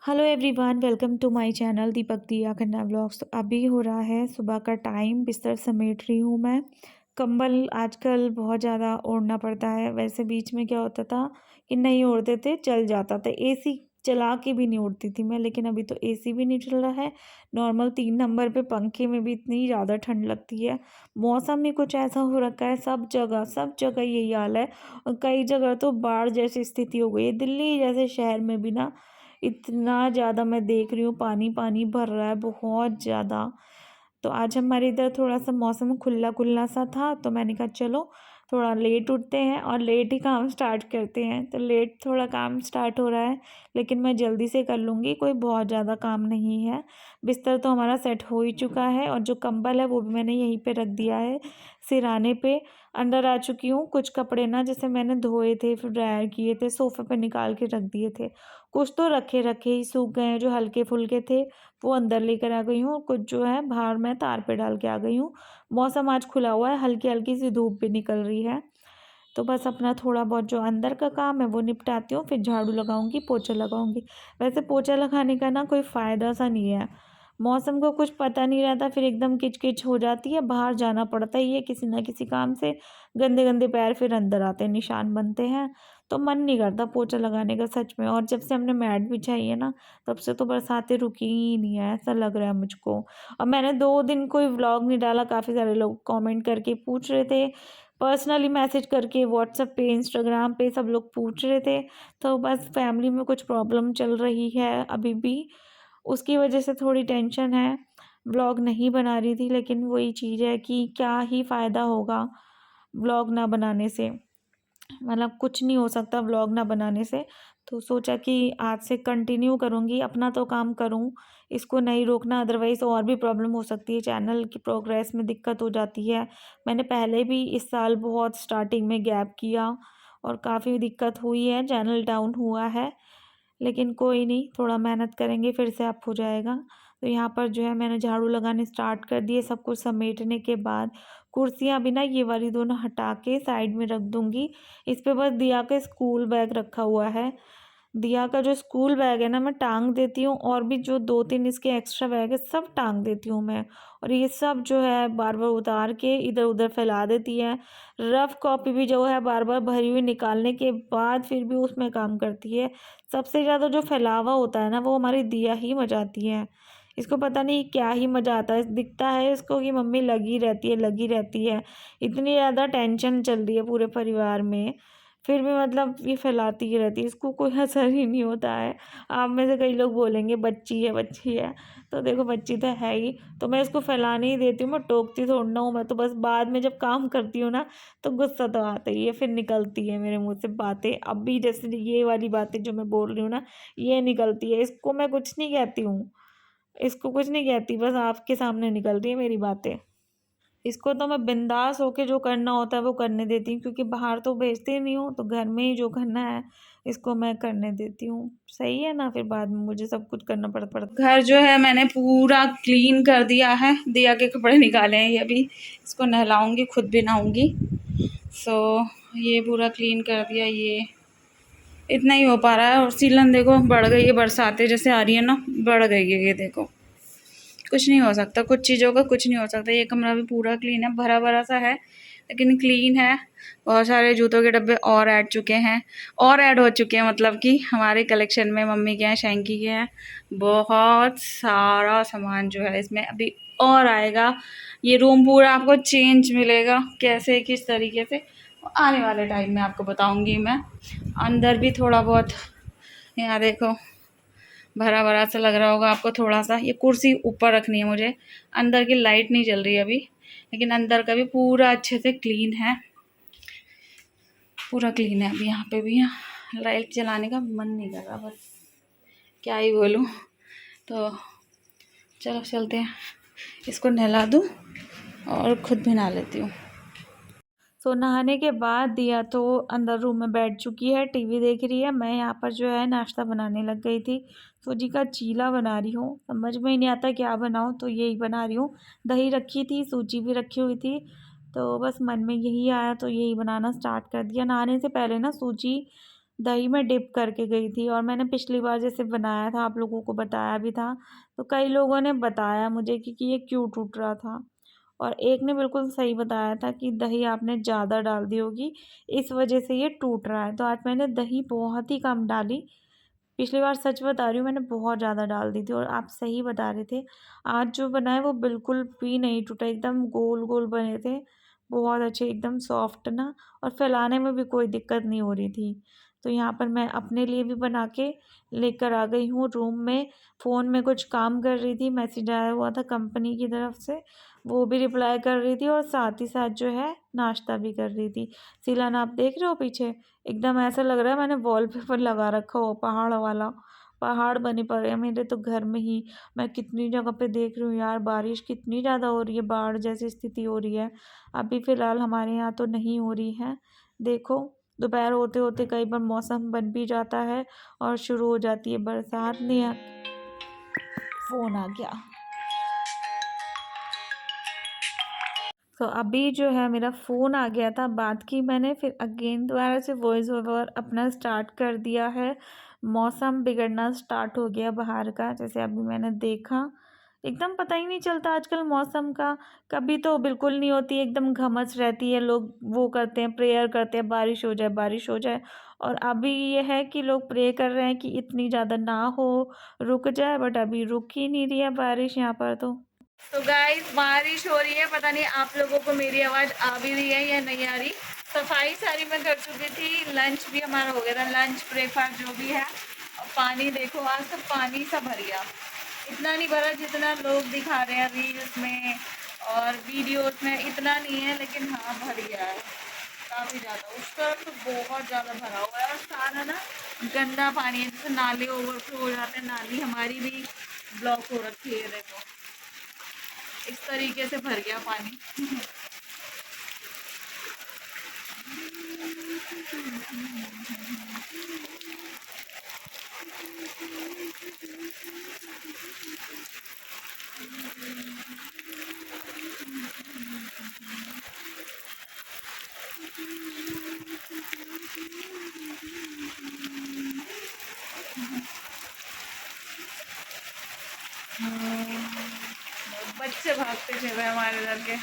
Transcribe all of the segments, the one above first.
Hello everyone, welcome to my channel Deepak Diya Khanna vlogs. तो अभी हो रहा है सुबह का टाइम, बिस्तर समेट रही हूँ मैं। कंबल आजकल बहुत ज़्यादा ओढ़ना पड़ता है। वैसे बीच में क्या होता था कि नहीं ओढ़ते थे, चल जाता था। एसी चला के भी नहीं उड़ती थी मैं, लेकिन अभी तो एसी भी नहीं चल रहा है। नॉर्मल 3 नंबर पे पंखे में भी इतनी ज़्यादा ठंड लगती है। मौसम भी कुछ ऐसा हो रखा है, सब जगह यही हाल है। और कई जगह तो बाढ़ जैसी स्थिति हो गई है। दिल्ली जैसे शहर में भी ना इतना ज़्यादा मैं देख रही हूँ, पानी पानी भर रहा है बहुत ज़्यादा। तो आज हमारे इधर थोड़ा सा मौसम खुला खुला सा था, तो मैंने कहा चलो थोड़ा लेट उठते हैं और लेट ही काम स्टार्ट करते हैं। तो लेट थोड़ा काम स्टार्ट हो रहा है, लेकिन मैं जल्दी से कर लूँगी, कोई बहुत ज़्यादा काम नहीं है। बिस्तर तो हमारा सेट हो ही चुका है और जो कंबल है वो भी मैंने यहीं पे रख दिया है सिरहाने पे। अंदर आ चुकी हूँ। कुछ कपड़े ना जैसे मैंने धोए थे फिर ड्रायर किए थे, सोफ़े पे निकाल के रख दिए थे। कुछ तो रखे रखे ही सूख गए हैं, जो हल्के फुल्के थे वो अंदर लेकर आ गई हूँ, और कुछ जो है बाहर मैं तार पे डाल के आ गई हूँ। मौसम आज खुला हुआ है, हल्की हल्की सी धूप भी निकल रही है। तो बस अपना थोड़ा बहुत जो अंदर का काम है वो निपटाती हूँ, फिर झाड़ू लगाऊंगी, पोछा लगाऊंगी। वैसे पोछा लगाने का ना कोई फ़ायदा सा नहीं है। मौसम को कुछ पता नहीं रहता, फिर एकदम किच-किच हो जाती है, बाहर जाना पड़ता ही है किसी न किसी काम से। गंदे-गंदे पैर फिर अंदर आते हैं, निशान बनते हैं। तो मन नहीं करता पोछा लगाने का सच में। और जब से हमने मैट बिछाई है ना, तब से तो बरसातें रुकी ही नहीं है, ऐसा लग रहा है मुझको। और मैंने 2 दिन कोई व्लॉग नहीं डाला, काफ़ी सारे लोग कमेंट करके पूछ रहे थे, पर्सनली मैसेज करके व्हाट्सएप पे, इंस्टाग्राम पे सब लोग पूछ रहे थे। तो बस फैमिली में कुछ प्रॉब्लम चल रही है अभी भी, उसकी वजह से थोड़ी टेंशन है। व्लॉग नहीं बना रही थी, लेकिन वही चीज़ है कि क्या ही फ़ायदा होगा व्लॉग ना बनाने से। मतलब कुछ नहीं हो सकता व्लॉग ना बनाने से। तो सोचा कि आज से कंटिन्यू करूँगी, अपना तो काम करूँ, इसको नहीं रोकना, अदरवाइज़ और भी प्रॉब्लम हो सकती है, चैनल की प्रोग्रेस में दिक्कत हो जाती है। मैंने पहले भी इस साल बहुत स्टार्टिंग में गैप किया और काफ़ी दिक्कत हुई है, चैनल डाउन हुआ है। लेकिन कोई नहीं, थोड़ा मेहनत करेंगे फिर से अप हो जाएगा। तो यहाँ पर जो है मैंने झाड़ू लगाने स्टार्ट कर दिए। सब कुछ समेटने के बाद कुर्सियाँ भी ना ये वाली दोनों हटा के साइड में रख दूँगी। इस पे बस दिया का स्कूल बैग रखा हुआ है। दिया का जो स्कूल बैग है ना मैं टांग देती हूँ, और भी जो 2-3 इसके एक्स्ट्रा बैग है सब टांग देती हूँ मैं। और ये सब जो है बार बार उतार के इधर उधर फैला देती है। रफ कॉपी भी जो है बार बार भरी हुई निकालने के बाद फिर भी उसमें काम करती है। सबसे ज़्यादा जो फैलावा होता है ना वो हमारी दिया ही मचाती है। इसको पता नहीं क्या ही मज़ा आता है, दिखता है इसको कि मम्मी लगी रहती है लगी रहती है। इतनी ज़्यादा टेंशन चल रही है पूरे परिवार में, फिर भी मतलब ये फैलाती ही रहती है, इसको कोई असर ही नहीं होता है। आप में से कई लोग बोलेंगे बच्ची है बच्ची है, तो देखो बच्ची तो है ही। तो मैं इसको फैलाने ही देती हूँ, मैं टोकती थोड़ी ना हूँ। मैं तो बस बाद में जब काम करती हूँ ना, तो गुस्सा तो आता ही है, फिर निकलती है मेरे मुँह से बातें। अब भी जैसे ये वाली बातें जो मैं बोल रही हूँ ना, ये निकलती है। इसको मैं कुछ नहीं कहती हूँ, इसको कुछ नहीं कहती, बस आपके सामने निकल रही है मेरी बातें। इसको तो मैं बिंदास होके जो करना होता है वो करने देती हूँ, क्योंकि बाहर तो भेजती ही नहीं हूँ, तो घर में ही जो करना है इसको मैं करने देती हूँ। सही है ना, फिर बाद में मुझे सब कुछ करना पड़ता। घर जो है मैंने पूरा क्लीन कर दिया है, दिया के कपड़े निकाले हैं, ये अभी इसको नहलाऊंगी, खुद भी नहाऊंगी। सो ये पूरा क्लीन कर दिया। ये इतना ही हो पा रहा है। और सीलन देखो बढ़ गई है, बरसातें जैसे आ रही है ना, बढ़ गई है। ये देखो कुछ नहीं हो सकता, कुछ चीज़ों का कुछ नहीं हो सकता। ये कमरा भी पूरा क्लीन है, भरा भरा सा है लेकिन क्लीन है। बहुत सारे जूतों के डब्बे और ऐड हो चुके हैं, मतलब कि हमारे कलेक्शन में, मम्मी के हैं, शैंकी के हैं। बहुत सारा सामान जो है इसमें अभी और आएगा। ये रूम पूरा आपको चेंज मिलेगा, कैसे किस तरीके से आने वाले टाइम में आपको बताऊंगी मैं। अंदर भी थोड़ा बहुत, यहाँ देखो भरा भरा सा लग रहा होगा आपको थोड़ा सा। ये कुर्सी ऊपर रखनी है मुझे, अंदर की लाइट नहीं जल रही अभी, लेकिन अंदर का भी पूरा अच्छे से क्लीन है, पूरा क्लीन है। अभी यहाँ पे भी लाइट जलाने का मन नहीं कर रहा, बस क्या ही बोलूँ। तो चलो चलते हैं, इसको नहला दूँ और खुद भी नहा लेती हूँ। तो नहाने के बाद दिया तो अंदर रूम में बैठ चुकी है, टीवी देख रही है। मैं यहाँ पर जो है नाश्ता बनाने लग गई थी। सूजी का चीला बना रही हूँ, समझ में ही नहीं आता क्या बनाऊँ, तो यही बना रही हूँ। दही रखी थी, सूजी भी रखी हुई थी, तो बस मन में यही आया तो यही बनाना स्टार्ट कर दिया। नहाने से पहले ना सूजी दही में डिप करके गई थी। और मैंने पिछली बार जैसे बनाया था, आप लोगों को बताया भी था, तो कई लोगों ने बताया मुझे कि ये क्यों टूट रहा था। और एक ने बिल्कुल सही बताया था कि दही आपने ज़्यादा डाल दी होगी, इस वजह से ये टूट रहा है। तो आज मैंने दही बहुत ही कम डाली। पिछली बार सच बता रही हूँ, मैंने बहुत ज़्यादा डाल दी थी और आप सही बता रहे थे। आज जो बना है वो बिल्कुल भी नहीं टूटा, एकदम गोल-गोल बने थे। बहुत अच्छे, एकदम सॉफ्ट ना, और फैलाने में भी कोई दिक्कत नहीं हो रही थी। तो यहाँ पर मैं अपने लिए भी बना के लेकर आ गई हूँ रूम में। फ़ोन में कुछ काम कर रही थी, मैसेज आया हुआ था कंपनी की तरफ से, वो भी रिप्लाई कर रही थी और साथ ही साथ जो है नाश्ता भी कर रही थी। सीलन आप देख रहे हो पीछे? एकदम ऐसा लग रहा है मैंने वॉलपेपर लगा रखा हो पहाड़ वाला। पहाड़ बने पड़े हैं मेरे तो घर में ही। मैं कितनी जगह पे देख रही हूँ यार, बारिश कितनी ज़्यादा हो रही है, बाढ़ जैसी स्थिति हो रही है। अभी फ़िलहाल हमारे यहाँ तो नहीं हो रही है। देखो, दोपहर होते-होते कई बार मौसम बन भी जाता है और शुरू हो जाती है बरसात। ने फ़ोन आ गया। तो अभी जो है मेरा फ़ोन आ गया था, बात की मैंने, फिर अगेन दोबारा से वॉइस ओवर अपना स्टार्ट कर दिया है। मौसम बिगड़ना स्टार्ट हो गया बाहर का, जैसे अभी मैंने देखा। एकदम पता ही नहीं चलता आजकल मौसम का। कभी तो बिल्कुल नहीं होती, एकदम घमस रहती है, लोग वो करते हैं, प्रेयर करते हैं बारिश हो जाए, बारिश हो जाए। और अभी ये है कि लोग प्रे कर रहे हैं कि इतनी ज़्यादा ना हो, रुक जाए, बट अभी रुक ही नहीं रही है बारिश यहाँ पर तो गाइस बारिश हो रही है, पता नहीं आप लोगों को मेरी आवाज़ आ भी रही है या नहीं आ रही। सफाई सारी मैं कर चुकी थी, लंच भी हमारा हो गया था, लंच ब्रेकफास्ट जो भी है। और पानी देखो, आज सब पानी सा भर गया। इतना नहीं भरा जितना लोग दिखा रहे हैं रील्स में और वीडियोस में, इतना नहीं है, लेकिन हाँ भर गया है काफ़ी ज़्यादा। उस तरफ तो बहुत ज़्यादा भरा हुआ है और सारा ना गंदा पानी है, जैसे नाले ओवरफ्लो हो जाते हैं, नाली हमारी भी ब्लॉक हो रखी है देखो, इस तरीके से भर गया पानी। बच्चे भागते थे हमारे इधर के।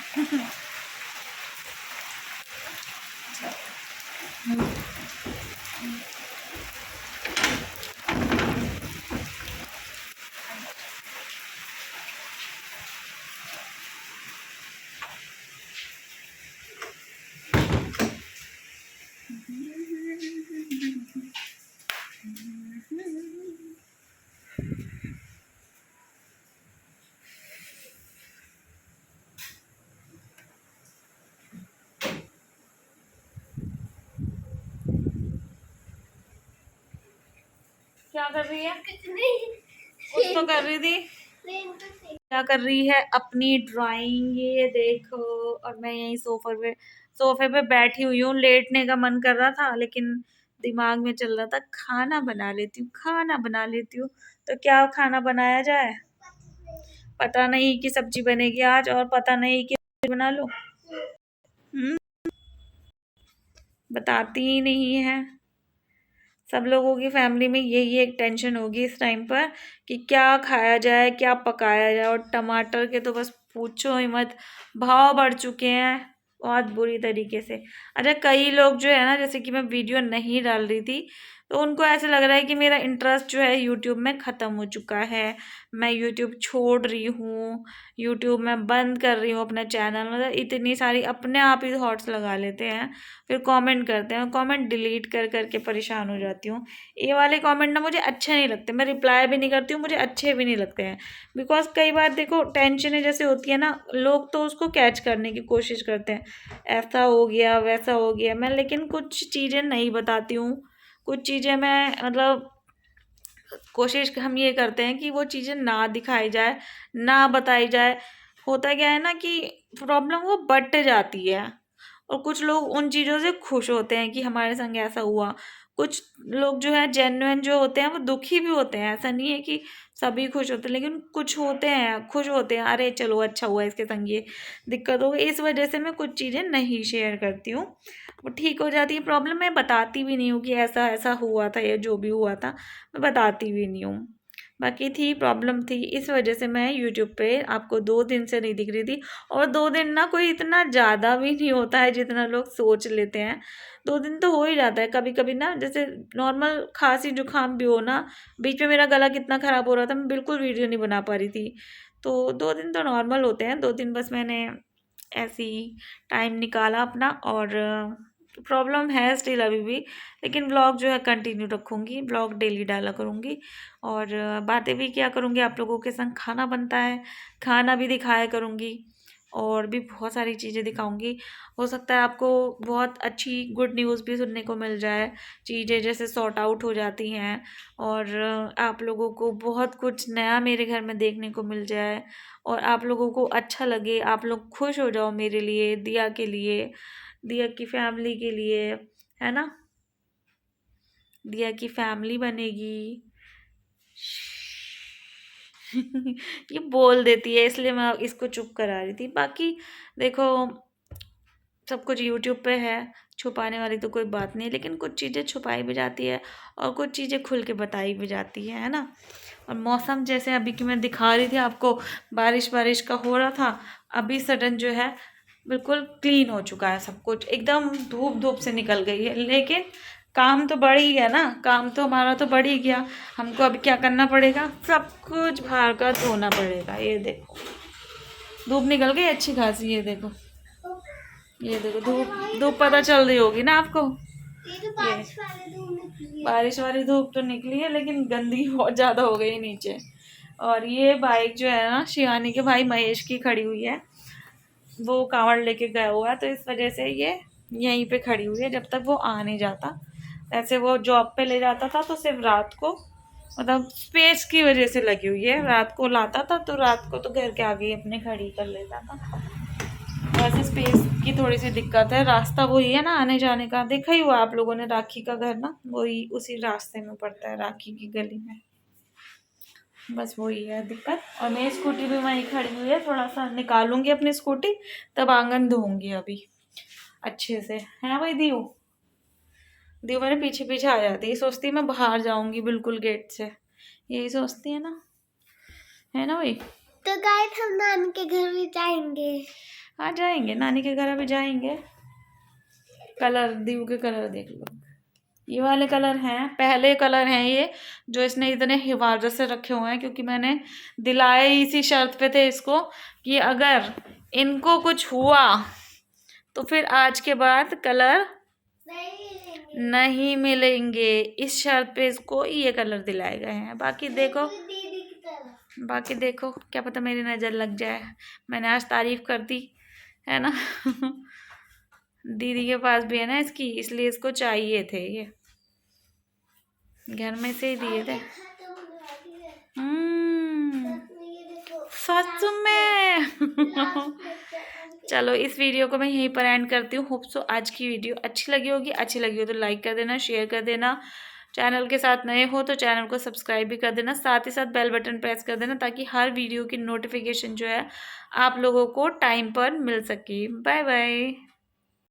क्या कर रही है? कुछ तो कर रही थी। क्या कर रही है? अपनी ड्राइंग, ये देखो। और मैं यही सोफे पे बैठी हुई हूँ। लेटने का मन कर रहा था, लेकिन दिमाग में चल रहा था खाना बना लेती हूँ, खाना बना लेती हूँ। तो क्या खाना बनाया जाए, पता नहीं कि सब्जी बनेगी आज, और पता नहीं कि बना लो। बताती ही नहीं है। सब लोगों की फैमिली में यही एक टेंशन होगी इस टाइम पर कि क्या खाया जाए, क्या पकाया जाए। और टमाटर के तो बस पूछो ही मत, भाव बढ़ चुके हैं बहुत बुरी तरीके से। अच्छा, कई लोग जो है ना, जैसे कि मैं वीडियो नहीं डाल रही थी, तो उनको ऐसा लग रहा है कि मेरा इंटरेस्ट जो है यूट्यूब में ख़त्म हो चुका है, मैं यूट्यूब छोड़ रही हूँ, यूट्यूब में बंद कर रही हूँ अपना चैनल। मतलब इतनी सारी अपने आप ही थॉट्स लगा लेते हैं, फिर कमेंट करते हैं, कमेंट डिलीट कर करके परेशान हो जाती हूँ। ये वाले कमेंट ना मुझे अच्छे नहीं लगते, मैं रिप्लाई भी नहीं करती हूँ, मुझे अच्छे भी नहीं लगते हैं। बिकॉज कई बार देखो टेंशनें जैसे होती है ना, लोग तो उसको कैच करने की कोशिश करते हैं, ऐसा हो गया वैसा हो गया। मैं लेकिन कुछ चीज़ें नहीं बताती हूँ, कुछ चीज़ें मैं मतलब कोशिश हम ये करते हैं कि वो चीज़ें ना दिखाई जाए, ना बताई जाए। होता क्या है ना कि प्रॉब्लम वो बढ़ जाती है, और कुछ लोग उन चीज़ों से खुश होते हैं कि हमारे संग ऐसा हुआ। कुछ लोग जो है जेन्युइन जो होते हैं वो दुखी भी होते हैं, ऐसा नहीं है कि सभी खुश होते हैं, लेकिन कुछ होते हैं खुश होते हैं, अरे चलो अच्छा हुआ इसके संग ये दिक्कत हो गई, इस वजह से मैं कुछ चीज़ें नहीं शेयर करती हूँ। वो ठीक हो जाती है प्रॉब्लम, मैं बताती भी नहीं हूँ कि ऐसा ऐसा हुआ था या जो भी हुआ था, मैं बताती भी नहीं हूँ। बाकी थी प्रॉब्लम थी, इस वजह से मैं यूट्यूब पे आपको 2 दिन से नहीं दिख रही थी। और 2 दिन ना कोई इतना ज़्यादा भी नहीं होता है जितना लोग सोच लेते हैं। 2 दिन तो हो ही जाता है, कभी कभी ना जैसे नॉर्मल खांसी जुकाम भी हो ना, बीच में मेरा गला कितना ख़राब हो रहा था, मैं बिल्कुल वीडियो नहीं बना पा रही थी। तो 2 दिन तो नॉर्मल होते हैं, 2 दिन बस मैंने ऐसे ही टाइम निकाला अपना। और प्रॉब्लम है स्टिल अभी भी, लेकिन ब्लॉग जो है कंटिन्यू रखूँगी, ब्लॉग डेली डाला करूँगी। और बातें भी किया करूँगी आप लोगों के संग, खाना बनता है खाना भी दिखाया करूँगी, और भी बहुत सारी चीज़ें दिखाऊंगी। हो सकता है आपको बहुत अच्छी गुड न्यूज़ भी सुनने को मिल जाए, चीज़ें जैसे सॉर्ट आउट हो जाती हैं, और आप लोगों को बहुत कुछ नया मेरे घर में देखने को मिल जाए, और आप लोगों को अच्छा लगे, आप लोग खुश हो जाओ मेरे लिए, दिया के लिए, दिया की फैमिली के लिए, है ना, दिया की फैमिली बनेगी। ये बोल देती है इसलिए मैं इसको चुप करा रही थी। बाकी देखो सब कुछ यूट्यूब पे है, छुपाने वाली तो कोई बात नहीं है, लेकिन कुछ चीज़ें छुपाई भी जाती है और कुछ चीज़ें खुल के बताई भी जाती है ना। और मौसम जैसे अभी की मैं दिखा रही थी आपको, बारिश बारिश का हो रहा था, अभी सडन जो है बिल्कुल क्लीन हो चुका है सब कुछ, एकदम धूप धूप से निकल गई है। लेकिन काम तो बढ़ ही गया ना, काम तो हमारा तो बढ़ ही गया। हमको अभी क्या करना पड़ेगा, सब कुछ बाहर का धोना पड़ेगा। ये देखो धूप निकल गई अच्छी खासी, ये देखो धूप धूप पता चल रही होगी ना आपको। ये बारिश वाली धूप तो निकली है, लेकिन गंदगी बहुत ज़्यादा हो गई नीचे। और ये बाइक जो है ना शिवानी के भाई महेश की खड़ी हुई है, वो कांवड़ लेके गया हुआ है, तो इस वजह से ये यहीं पे खड़ी हुई है जब तक वो आ नहीं जाता। ऐसे वो जॉब पे ले जाता था तो सिर्फ रात को, मतलब स्पेस की वजह से लगी हुई है, रात को लाता था तो रात को तो घर के आगे ही अपने खड़ी कर लेता था। वैसे स्पेस की थोड़ी सी दिक्कत है, रास्ता वही है ना आने जाने का, देखा ही हुआ आप लोगों ने राखी का घर ना, वही उसी रास्ते में पड़ता है, राखी की गली में, बस वही है दिक्कत। और मेरी स्कूटी भी वहीं खड़ी हुई है, थोड़ा सा निकालूंगी अपनी स्कूटी, तब आंगन धोऊंगी अभी अच्छे से, है भाई दीव दीव मेरे पीछे पीछे आ जाती है, सोचती है मैं बाहर जाऊंगी बिल्कुल गेट से, यही सोचती है ना, है ना भाई। तो गाइस हम नानी के घर भी जाएंगे। हाँ जाएंगे, नानी के घर अभी जाएंगे। कलर दीव के कलर देख लो, ये वाले कलर हैं, पहले कलर हैं ये जो इसने इतने हिफाजत से रखे हुए हैं, क्योंकि मैंने दिलाए इसी शर्त पे थे इसको कि अगर इनको कुछ हुआ तो फिर आज के बाद कलर नहीं मिलेंगे, इस शर्त पे इसको ये कलर दिलाए गए हैं। बाकी देखो क्या पता मेरी नज़र लग जाए, मैंने आज तारीफ कर दी है ना। दीदी के पास भी है ना इसकी, इसलिए इसको चाहिए थे, ये घर में से ही दिए थे। सच में। चलो इस वीडियो को मैं यहीं पर एंड करती हूँ। होप सो आज की वीडियो अच्छी लगी होगी, अच्छी लगी हो तो लाइक कर देना, शेयर कर देना, चैनल के साथ नए हो तो चैनल को सब्सक्राइब भी कर देना, साथ ही साथ बेल बटन प्रेस कर देना ताकि हर वीडियो की नोटिफिकेशन जो है आप लोगों को टाइम पर मिल सके। Bye bye.